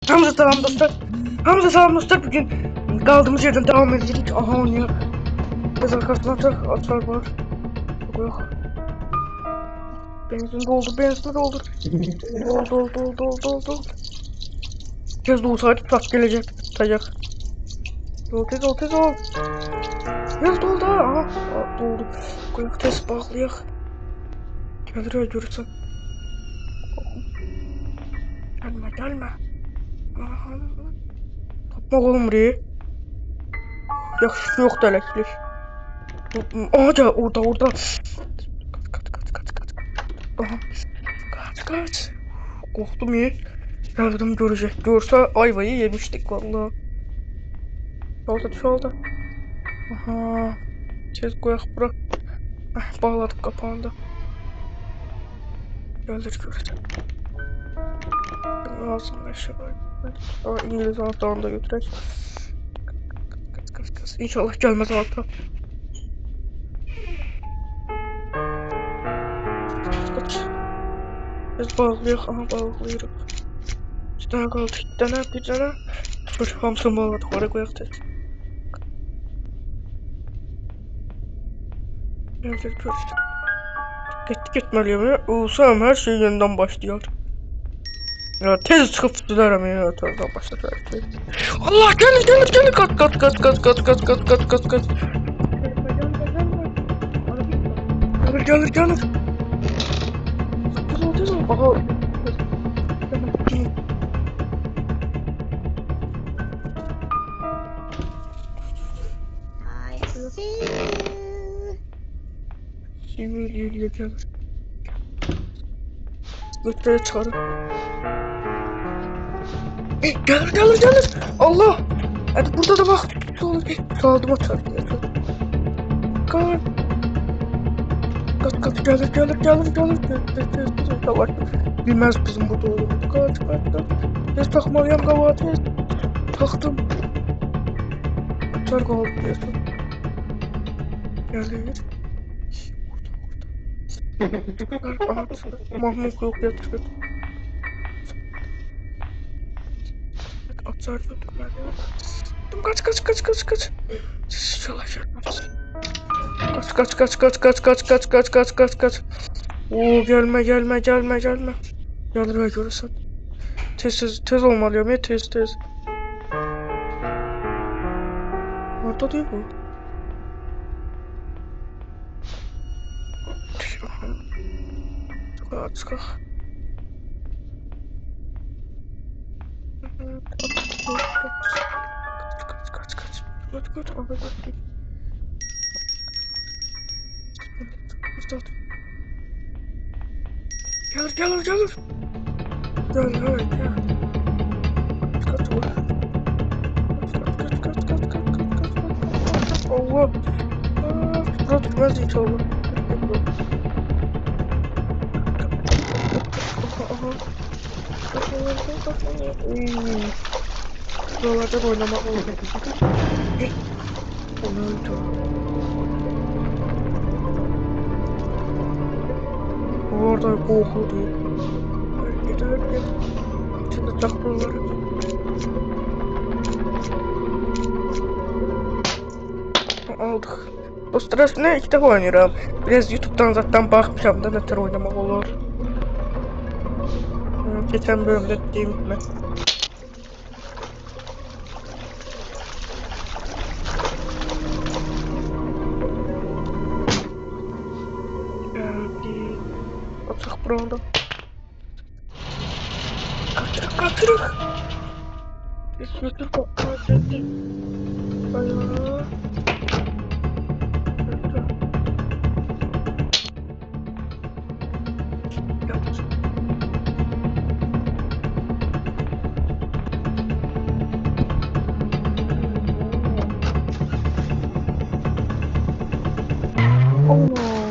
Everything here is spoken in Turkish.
Hamza selam dostlar. Hamza selam dostlar. Bugün kaldığımız yerden devam edeceğiz. Aha oynuyor. Biz arkasına atlar var. Yok. Benzin doldur. Doldur. Tez dolsaydı tak gelecek. Tutacak. Tez ol. Tez doldu. Aha. Doldu. Koyak tez bağlayak. Gelir öldürürsün. Gelme. Aha. Tapma oğlum burayı. Yaxşı yok da elektriklik. Aha da orada. Aha. Kaç. Korktum ya. Yardım görecek. Görse ayvayı yemiştik vallahi. Şu oldu. Aha. Tez koyak bırak. Bağladık kapağında. Gelir görecek. Lazım eşya. İngiliz anahtarını da götürek. Kaç. İnşallah gelmez anahtar. Kaç. Biz bağlıyıq. Aha bağlıyıq. Bir tane kaldı. Bir tane. Dur hamsını bağladık. Oraya koyak tez. Gelir görecek. Gitmeliyim. Olsam her şey yeniden başlıyor. Ya tez çıkıp tutularım ya. Oradan başlar. Allah gelir. Kaç. Gelir. Tez ol. Aha. I see you. Sivil gelir. Götüre çağırır. Gelir. Allah. Hadi burada da bak. Sağdım açar. Kaç. Gelir. Yavaş. Bilmez bizim burada olduğumuzu. Kaç. Tez takmalıyım kavağı tez. Taktım. Açar kaldı diyorsun. Gelir. Mahmut yok yatırır. Atsar dökümler ya. Kaç. İnşallah gelmez. Kaç. Oo gelme. Gelir ve görürsen. Tez olmalıyım ya tez. Orada değil bu. Çıkar. Kaç. Gelir. Gel. Kaç. Allah. Burada tutmaz inşallah. Aha. Buralarda oynamak oldu. Onu öldü. Orada korkuldu. Hareket. İçinde çakralar. Aldık. Dostlar aslında ilk defa oynuyorum. Biraz YouTube'dan zaten bakmışam da neler oynamak olur. Geçen bölümde dediğim gibi. Geldi. Atak burada. Kaçırık. Götür kapıyı.